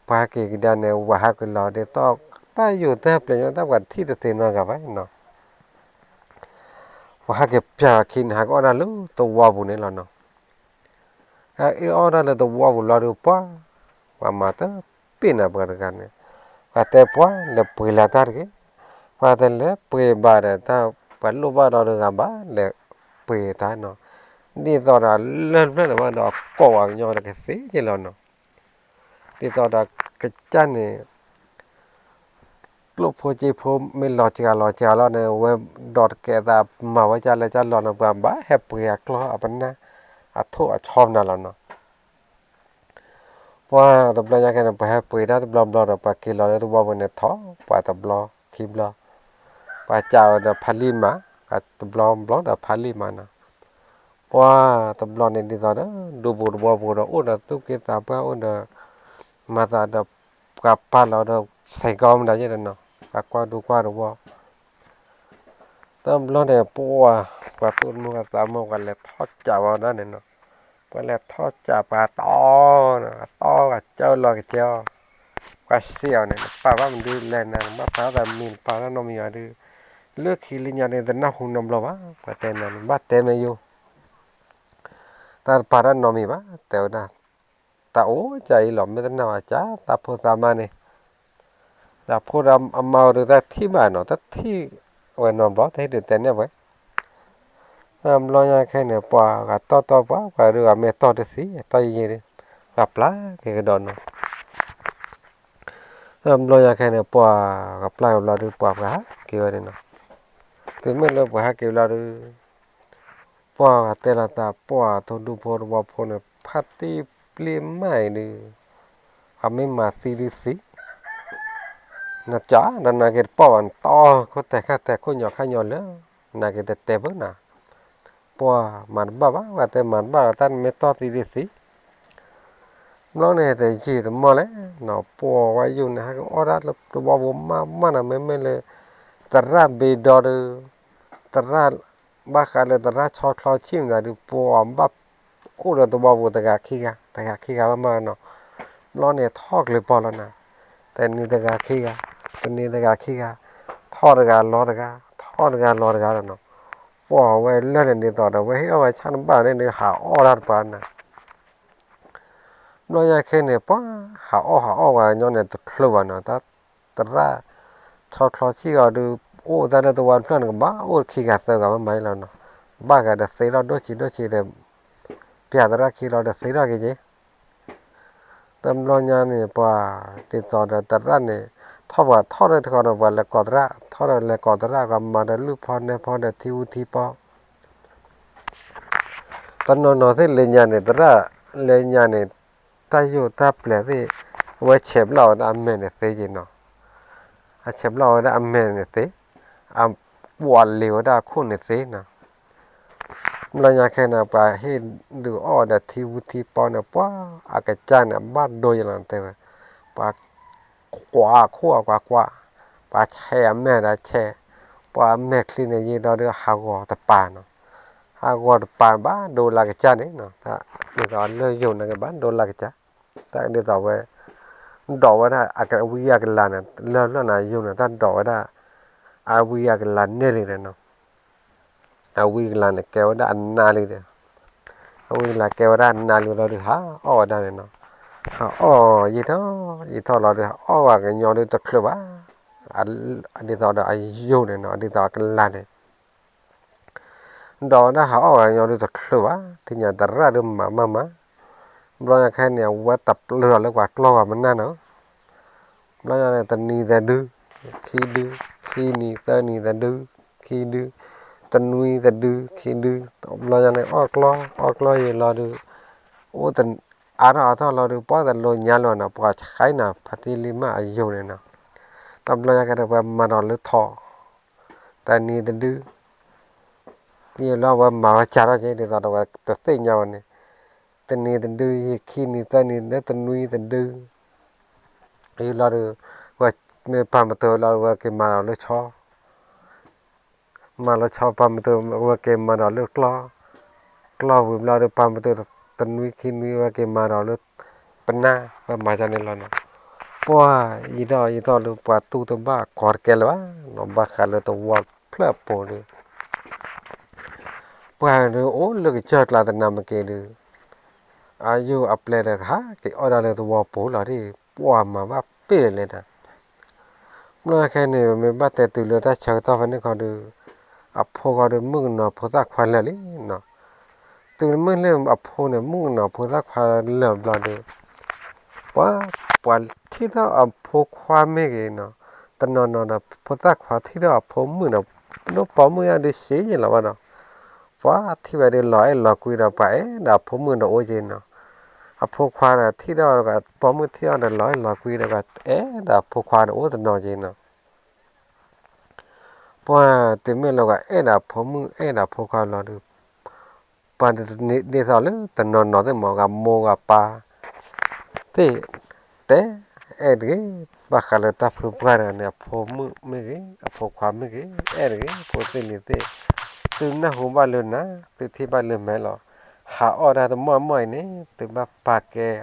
ปากีกันเนี่ยว่าหักหล่อเดี๋ยวต้องtaอยู่แต่เปลี่ยนแต่วันที่จะเซ็นมากับไว้เนาะว่าเก็บจ่าขินหากอนาลูตัววัวบุญนี่ละเนาะไอ้อนาลูตัววัวบุญเราดูป้าว่ามาแต่ปีน่ะเปิดกันเนี่ยว่าแต่ป้าเล็บเปลือยตาร์กว่าแต่เล็บเปลือยบาร์ตาปัลลูบาร์เราดูกันบ้าเล็บเปลือยตาเนาะนี่ตอนนั้นเล่นว่าเราโกงยอดกันสิเจริญเนาะที่ตอนนั้นกระจันเนี่ยลูกพ่อจีพ่อไม่หล่อจ้าแล้วเนี่ยเว็บดอทแกตามาว่าจะเลยจะหล่อนะบ้าบ้าแฮปปี้กล้ออันนั้นอัฐอัฐชอบนั่นแหละเนาะว่าตับล้อยังไงนะไปแฮปปี้ได้ตับล้อนะไปกินล้อเนี่ยตัวบ้านเนี่ยท้อไปตับล้อคิมล้อไปเจ้าเนี่ยพันลิมากับตับล้อเนี่ยพันลิมานะว่าตับล้อเนี่ยดีต่อนะดูบูนะโอ้นะตุ๊กตาบ้าโอ้นะมาตาเนี่ยกับป้าเราเนี่ยใส่กอมได้ยังไงเนาะquaดูว่าต tâm lo này bùa và tuôn mua cái tao mua cái lẹ thoát chả vào đó này nó cái lẹ thoát chả bà to cái chơi lo cái chơi cái xíu này bà mình đi lên này bà là mình bà nó mình ở đi lướt khi lên nhà này nó không nằm lo cái tên này bắt tên này vô ta bà nó mình tao na ta ố chạy lắm mấy tên nào chả ta phụ ta mà này ta phụ ta mà được ta thi mà nó ta thi vậy nó bảo thấy được tên này vậy lo nha cái này quả cả to quá quả được mẹ to được xí to gì đi gặp lá cái đòn nó lo nha cái này quả gặp lá là được quả cả kiểu này nó từ mấy lần quả kiểu là được quả tên là ta quả thôn du phô này phát đi plem mai đi kami mati di si na cha na cái pawan to có thể có nhỏ khai nhỏ nữa na cái tete bữa na po man ba cái te man ba tan me to ti di si nó này thì chỉ là mò lấy nó po quay dùng này cái ora là tôi bảo vốn mà là mấy là tara ra bị đòn tara ra ba cái là tara ra cho chim là được po ba ô là tôi bảo vốn tất cả khi cả mà nó này thócเลยพอแล้วนะแต่นี่ตะกาขี้กะตัวนี้ตะกาขี้กะทอดตะกาล้อตะกาทอดตะกาล้อตะกาแล้วเนาะป้อไว้เล่นนี่ต่อเว้ยเอาไว้ชั้นบ้านนี่หาอ้อรัดปานน่ะน้อยแค่เนี่ยป้อหาอ้อว่าย้อนเนี่ยตะคลุเนาะตะระทอดคลอขี้ก็ดูโอ้แต่ละตัวเพื่อนก็บ้าโอ้ขี้กะเตอก็ไม่แล้วเนาะบ้าก็เดสิเราด้วยชีเดเปียตะระขี้เราเดสิเรากี่จีตำรวจเนี่ยป่าติดต่อแต่ละเนี่ยทอดเลยก่อนว่าแล้วก่อนละทอดเลยก่อนละก็มาได้ลูกพอเนี่ยพอได้ที่ปอตอนนอนที่เลียนเนี่ยแต่ละเลียนเนี่ยตาอยู่ตาเปลี่ยนที่ไว้เฉบเราได้อเมนเนี่ยเสียเนาะเฉบเราได้อเมนเนี่ยเสียปวดเหลวได้คู่เนี่ยเสียนะเราอยากแค่นั้นไปให้ดูอ้อเดที่ปอนเนี่ยป้าอากาศจานเนี่ยบ้านโดยหลังเตะป้ากว่าขั้วกว่าป้าแช่แม่ได้แช่ป้าแม่คลีนเนี่ยยีเราเรียกหากว่าแต่ป่าเนาะหากว่าป่าบ้านโดนหลักจานนี่เนาะถ้าเดี๋ยวเราอยู่ในบ้านโดนหลักจานแต่เดี๋ยวต่อไปดอกว่าได้อากาศวิทยากันลานเนี่ยเรื่องไหนอยู่เนี่ยถ้าดอกว่าได้อาวิทยากันลานเนี่ยเลยเนาะอาวิกลานแกวดาอันนาลีเดอาวิกลาแกวดาอันนาลีเราดูฮะอ้อได้เนาะฮะอ้อยี่ท้อเราดูอ้อว่ากันยอดูตะครุบอันนี้ต่อได้อายุเนี่ยเนาะอันนี้ต่อกันลานเนี่ยดอกนะฮะอ้อกันยอดูตะครุบที่เนี่ยตะระดูมาเราอยากแค่เนี่ยว่าตับเรือแล้วกว่ากลัวมันน่าเนาะเราอยากเนี่ยตะนีแต่ดื้อขี้นี่ตะนีแต่ดื้อขี้ดื้อตันนุยแต่ดื้อขี้ดื้อเราจะเนี่ยออกล้ออยู่เราดูโอ้แต่ถ้าเราดูป้อแต่เราหยาเราเนาะป้อใช้น่ะพัดลิมาอายุเนี่ยเนาะตำเราอยากจะแบบมาเราเลือดทอแต่นี่แต่ดื้อนี่เราว่ามาจ่าเราใช่เดี๋ยวเราตัวเสียงยาวเนี่ยแต่นี่แต่ดื้อขี้นี่แต่นี่เนี่ยตันนุยแต่ดื้อนี่เราดูว่าเนี่ยพามาตัวเราว่าเกี่ยมาเราเลือดชอมาแล้วชอบปั๊มตัวว่าเกมมาเราเลือกกล้อวิมเราเดือปั๊มตัวตันวิคินวิว่าเกมมาเราเลือกเป็นหน้าว่ามาจากนี่แล้วเนาะเพราะว่าอีดอลูกปัดตู้ตัวบ้ากอดแกเลยวะน้องบ้าขาเลยตัววัดเพลิดโผล่เพราะว่าเดี๋ยวโอ้เลือกเชิดลาตันนำมาเกลืออายุอัปเลดฮะที่ออเดอร์เลยตัววัดโผล่เราที่ปัวมาว่าเปรี้ยเลยนะเมื่อแค่นี้มันบ้าแต่ตื่นเลยถ้าเชิดต่อไปนี่เขาดูอพอก็เดินมึงเนาะพอสักควายเลยเนาะตื่นมึงเริ่มอพอเนี่ยมึงเนาะพอสักควายเริ่มรอดูว่าที่เราอพอควายไม่เก่งเนาะแต่นอนเนาะพอสักควายที่เราอพอมึงเนาะเราพอมึงยังได้เสียอย่างละวะเนาะว่าที่ว่าได้ลอยคุยเราไปเนาะพอมึงเนาะโอ้ยเนาะอพอควายเนี่ยที่เราก็พอมึงที่เราได้ลอยคุยเราก็เนาะพอควายโอ้แต่นอนเนาะเพราะที่เมื่อเราก็น่ะพอมึงน่ะพอเขาเราดูปานนี่สอนเลยแต่นอนแต่หมอกับโมกับปลาที่แต่ดิ bakal ta prepare ne pho mu me ge pho khwa me ge ge pho te ni te tu na ho ba lo na tu thi ba lo me lo ha ora to mo ne tu ba pa ke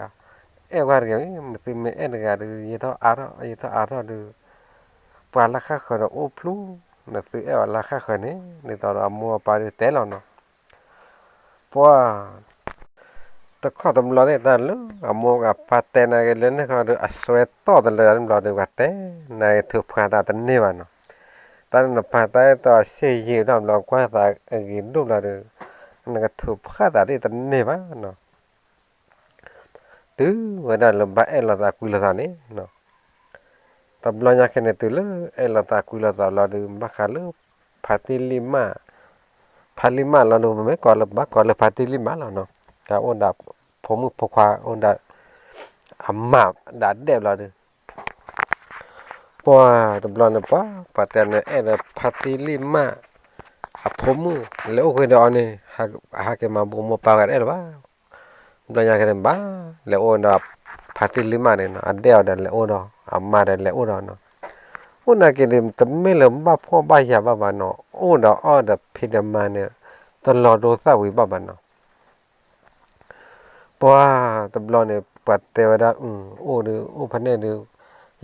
war ge tu me ga du ye to a ro du pa la kha kho o plu na tu la kha kho ne ni to mo pa ri te lo no po ta kho dum lo de ta lu amo ga pa te na ge le ne kho du a swe to de le dum lo de ga te na thu pha ta ta ne ba no ta na pa ta to se yi dum lo kwa ta gi du la de na ga thu pha ta de ta ne ba no tu wa da lo ba e la ta ku la ta ne no ta blo nya ke ne tu lu e la ta ku la ta lo de ba kha lu pha ti lima lo no me ko la ba ko la pha ti lima lo no ka on daผมพกว่าอนดาอามาดาเดบลาดิปัวตบลอนปะปะแต่เนเอเดพัติลิมาอาผมแล้วคนเดียวนี่หากมาบุมปากันเอลบ้าดอยากกันบ้าแล้วอนดาพัติลิมาเนี่ยนะเดียวเดนแล้วอนดาอามาเดนแล้วอนดาเนาะอนนักเรียนแต่ไม่เริ่มบ้าพ่อบ้ายาบ้าบ้านเนาะอนดาออดพิดามาเนี่ยตลอดโดซาวิบ้าบ้านเนาะปัวตบลอนเนี่ยปัดเทวดาโอ้ดูโอ้พันเนี่ยดู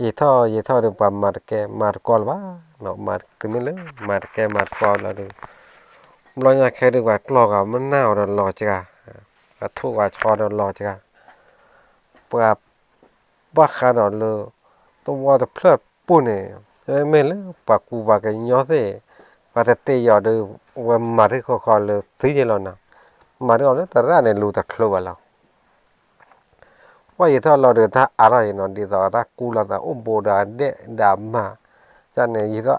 ยี่ท่อดูปามาร์แกมาร์กอลวะเนาะมาร์กตึ้งเลยมาร์แกมาร์กอลแล้วดูเราอยากแค่ดูว่ากลอกอ่ะมันน่าเราหล่อจังอ่ะทุกว่าชอเราหล่อจังปัวบ้าขนาดเลยตัวว่าจะเพลิดปุ่นเนี่ยไม่เลยปากกูปากกันย้อนสิปากแต่เตยยอดดูว่ามาที่คอเลยซื้อเยอะแล้วนะมาที่เราเนี่ยแต่ร้านเนี่ยรู้แต่ครัวเราว่าอย่างถ้าเราเดินท่าอะไรนอนดีต่อถ้ากูเราแต่อุ้มโบดาเดดามาจันเนี่ยยี่ถ้า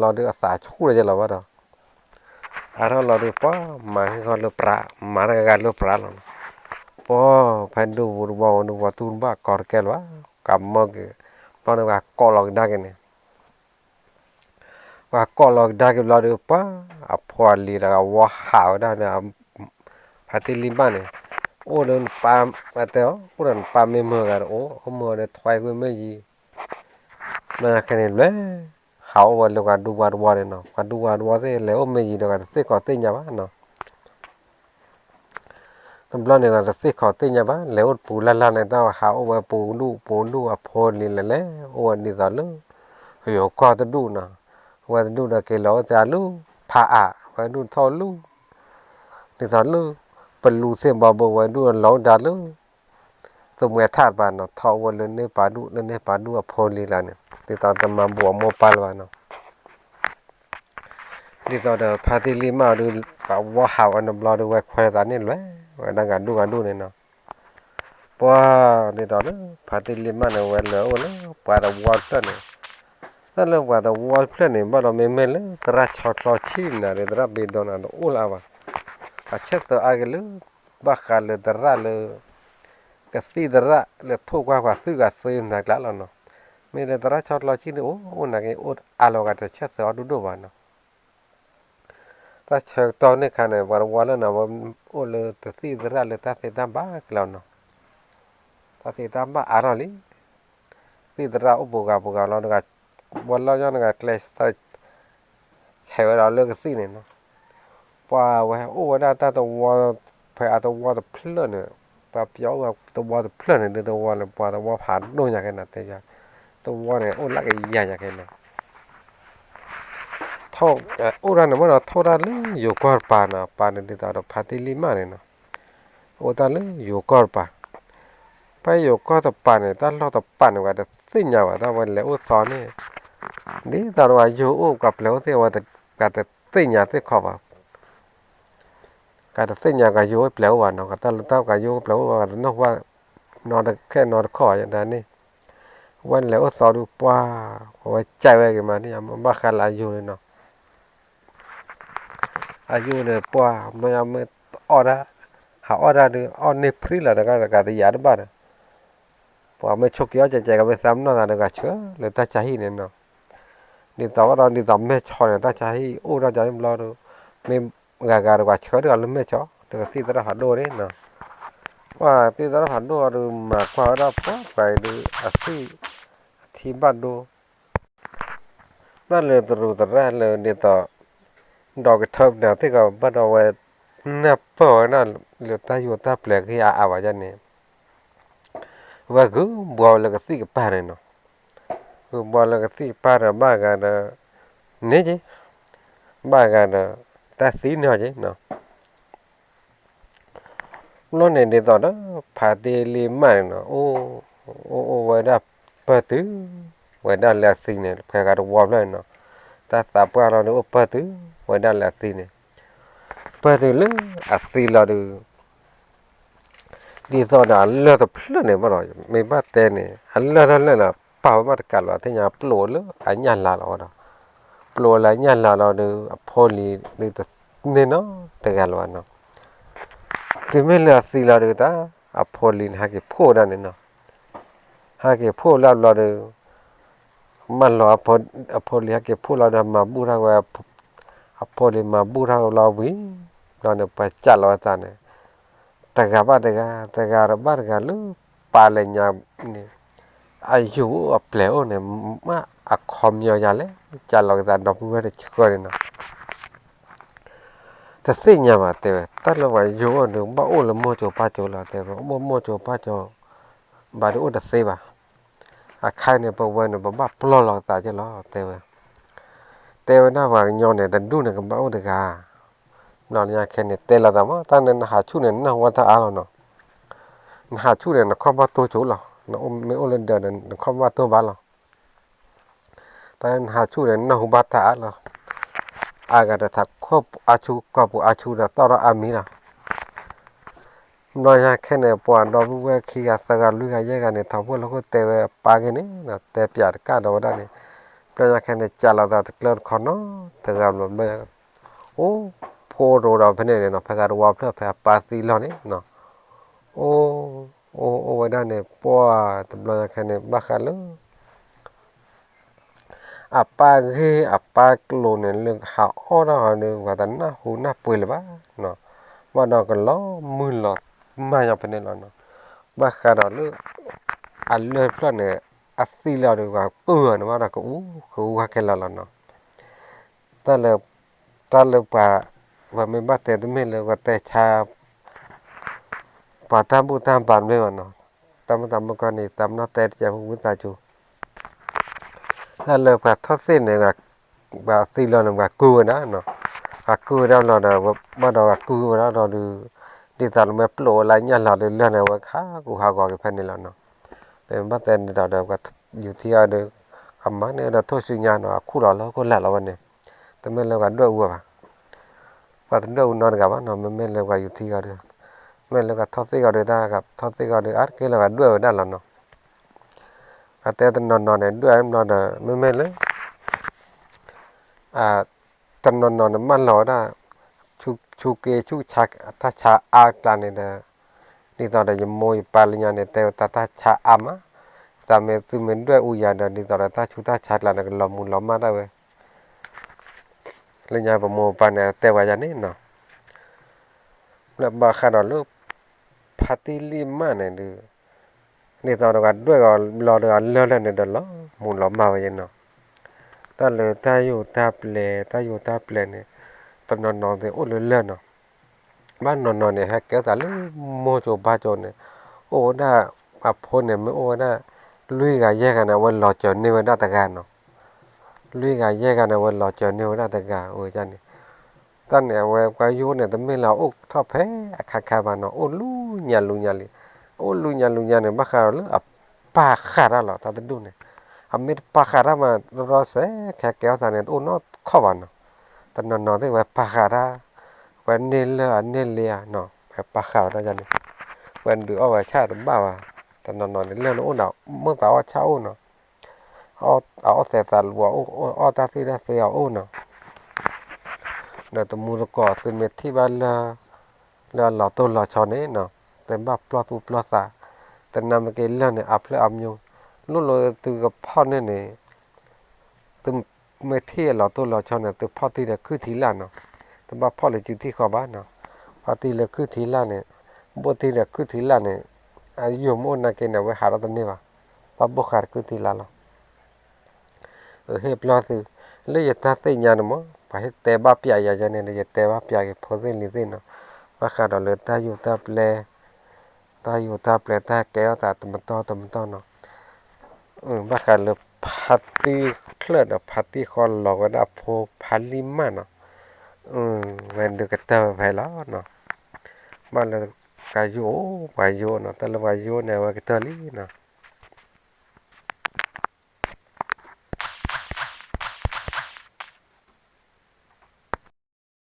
เราเดินสายชูเลยจะเราว่าเราเราเดินป้ามาให้เขาเลือปลามาให้การเลือปลาเราป้าพันดูว่าตูนบ้ากอดแกลวะกับมอกป้าเนี่ยว่ากอลอกได้กันเนี่ยว่ากอลอกได้กันเราเดินป้าพอลีแล้วว่าหาวได้เนี่ยพัดที่ลิมบ้านเนี่ยโอ้เดินปามมาแต่โอ้เดินปามไม่เมื่อกันโอ้เขาเมื่อเนี่ยถอยกูไม่ยีน่าแค่นี้เลยเขาวันละกันดูวันเนี่ยเนาะกันดูวันเสร็จแล้วไม่ยีเดียวกันเสร็จก่อนตีนยาบ้านเนาะตำรวจเนี่ยกันเสร็จก่อนตีนยาบ้านแล้วปูละเนี่ยต้องเขาว่าปูดูอ่ะพอลีเลยโอ้นี่ตอนนู้เฮ้ยก็จะดูนะว่าจะดูนะเกล้อจะลูผ่าว่าดูทอลูนี่ตอนลูเป็นลูเสียบบ่ไว้ดูหลอดาลูตัวเมื่อธาตุบ้านเนาะทอวันเลยเนี่ยปาดูพอลีละเนี่ยที่ตอนจะมาบวมโมปาลวานเนาะที่ตอนเดินพาที่ลิมาดูป่าวว่าหาวันบลอดูไว้ควายตาเนี่ยเลยวันนั้นกันดูเนี่ยเนาะเพราะที่ตอนนั้นพาที่ลิมาเนี่ยวันแล้ววันแล้วป่าดวอลต์เนี่ยนั่นเรื่องป่าดวอลต์เนี่ยบ้านเราไม่เลยตระชอตลอชิมนะเรื่องตระเบดอนอันโอ้ลาวะอาเช็ดตัวอาเกลือบ้าขาเลยตระเลยกษีตระเลยทุกว่าซื้อกับซื้อนักละแล้วเนาะไม่ได้ตระชอตลอชิมโอ้นักโอ้อาโลกันจะเช็ดตัวดูบ้านเนาะถ้าเช็ดตอนนี้ขันเนี่ยวันแล้วนะว่าโอ้เลยกษีตระเลยถ้าเสร็จตามบ้าแล้วเนาะถ้าเสร็จตามบ้าอะไรลี่สีตระอุปกรณ์เราเนี่ยวันเราเนี่ยเคลสใช้เวลาเลิกสีเนี่ยเนาะว่าว่าโอ้วันนั้นตัวไปเอาตัวเพลินเนี่ยปะเปียวว่าตัวเพลินเนี่ยตัวเนี่ยปะตัวผ่านโดนอย่างนั้นแต่ยังตัวเนี่ยโอ้ลักใหญ่อย่างนั้นท่อโอ้ร้านเนี่ยมันท่อร้านเลยอยู่ก่อนปานเนี่ยตัวพัดลิมาเนี่ยเนาะโอ้ตอนเลยอยู่ก่อนปานไปอยู่ก่อนตัวปานเนี่ยตอนเราตัวปานเนี่ยว่าจะสิ่งอย่างว่าตัววันแล้วโอ้สอนเนี่ยนี่ตอนว่าอยู่โอ้กับแล้วที่ว่าแต่กับแต่สิ่งอย่างที่ขอบการสิ่งอย่างกับยูเปล่าวันเนาะก็ต้องกับยูเปล่าวันนอกว่านอนแค่นอนคออย่างนั้นนี่วันแล้วสอนดูป้าไว้ใจไว้กันมานี่มันบ้าขันอายุเลยเนาะอายุเนี่ยป้ามันยังไม่ออดหาออดเนี่ยออดในพริ้งแล้วก็ที่ยาดบ้านป้าไม่ชกย้อนใจกับไม่ซ้ำเนาะแต่ก็เชื่อเลยตั้งใจเนี่ยเนาะนี่ต่อว่าเรานี่ต่อไม่ชอบเนี่ยตั้งใจโอ้เราจะไม่รอดูไม่gak gak cherry kalau macam tu si terah hado ni na wah si terah hado ada mak kau ada apa pai du asi thi chi bắt đu nó lừa từ từ ra lừa đi tỏ đào cái thớp nào thế cả bắt đầu về nắp phở nó lừa ta vô ta plek cái vào cho nên và cứ bỏ là cái gì cái này nó cứ bỏ là cái gì là ba cái là nế chứ ba cái là ta xí nữa chứ nó nó này để tỏ đó phải đi liêm mà nó ô vậy đó bơ tứ vậy đó là xí này phải cái đồ lên nó ta tập qua nó nữa bơ tứ vậy đó là xí này bơ tứ lớn xí là được đi tỏ đó lừa tập lừa này mà rồi mình bắt tên này lừa là bảo mà cả là thế nhà plo lừa anh nhà là đó plo là nhà là được poli được nên nó thế cái là nó thì mình là xí là được ta poli hay cái pho đó nên nó hai cái pho là được mà là poli hay cái pho là mà bù ra cái poli mà bù ra là vì là nó phải trả lại ta này tega ba tega lu palenya ni ayu apleo ne ma akhomyo yale chalo da dopu de chikore na ta sinya ma te ta lo wa yu no ba o lo mo cho pa cho la te mo cho pa cho ba do da se ba a khai ne pa wa ne ba plo lo ta che lo te na wa nyo ne da du ne ba o de ga nó nhà khen này tên là gì ta nên hạ chú này nó quan ta alo nó hạ chú này nó không bao tôi chú lo nó mấy ô lên đời nó không bao tôi bán lo ta nên hạ chú này nó không bao ta alo aga đã thật không có bộ chú là tao đã ami là nó nhà khen này buồn đó với khi gà sa gà lưỡi gà dây gà này thằng vừa nó có tè ba cái này là tè piạt cả đó đó này nó nhà khen này chả là thật lớn khó nó từ gà luôn bây ô phô đồ đó bên này nó phải gạt vào nó phải pasi lo này nó ô đây này po tụi nó cái này bác khá lớn apa kilo này lương hảo đó được và tấn nó hú nó bùi là bác nó mà nó còn lo mưa lọt mà nhập bên này là nó bác khá đó lương ăn lương đó này asi lo được và nó mà nó cũng cái là nó ta là và mình bắt tay tụi mình là bắt tay cha và tam bản với mà nó tam một con này tam nó tay cha không biết ta chú là và thoát xin này là và xin lo là cua đó nó cua đó là bắt đầu cua đó rồi đi tận mấy lỗ lại nhà là lên này và khá cũng hao gọn cái phần này là nó để bắt tay đi đào và nhiều thì ở đây cầm máy này là thôi suy nhà nó khu đó nó có lạ là vấn đề tụi mình là gắn đôi uổng và đến đâu nó gặp nó mình là gọi thì gọi được mình là gặp thoát gọi được ta gặp thoát gọi được ắt cái là gặp đuôi ở đó là nó cái tên nó này đuôi em nó là mình lấy tên nó mang lò đó chú kia chú chạc ta chả là này là đi tao đây môi palnya này tao ta chả á ta mình từ mình đuôi uya đó đi tao ta chú ta chạc là cái lò mà đâu vậy lên nhà vào mùa pan này tao vào này nó là bà khá đó lúc party lima này được này tao được ăn đuôi còn lò được ăn lên này được lắm muốn lắm mà vậy nó ta lừa ta yêu ta ple này tao nó thì ôn lên nó bán nó này hay kéo ta lúc mua chỗ ba chỗ này ô đã phone này mới ô đã lui gà dê gà nào quên lò chờ nêu đã ta gà nó lui gà dê gà nào quên lò chờ nêu đã ta gà ôi cha này ta này quay vô này tao mới là ốc thọ phé khá mà nó ô lu nhà này bác khá là pa khá ra là ta tới đâu này biết pa khá ra mà nó sẽ kéo ta này ô nó khó vào nó ta nó thế vậy pa khá ra vậy nên nó phải pa khá ra cho này vậy được ở vậy cha tụi bà ta nó này lên nó nào mới tao cháu nó ở sẽ ta lúa ở ta thì ra sẽ ở nó là tụi mua cỏ từ miệt thì ban là tôi là cho đấy nó tên bà plus tên nằm cái lên này áp lại âm nhung lúc rồi từ cái phao này từ miệt thì là tôi là cho này từ phao thì là cứ thí là nó từ bà phao là chữ thì khó bán nó phao thì là cứ thí là này bộ thì là cứ thí là này dùng môn này cái nào với hà ra tên này bà bốc hà cứ thí là nó เฮปลาสิเลยจะตัดสิญาณมั้งไปแต่บ้าปียาจะเนี่ยจะแต่บ้าปียาพอสิลิสินะว่าขาดเลยตาอยู่ตาเปลตาอยู่ตาเปลตาแก้วตาตมตอเนาะว่าขาดเลยพัดตีเคลื่อนพัดตีคอหลอกก็ได้พอพันลิมันเนาะมันดูกระเตอไปแล้วเนาะมันเลยกายุเนาะแต่ละวายุเนี่ยว่ากระเตอลีเนาะ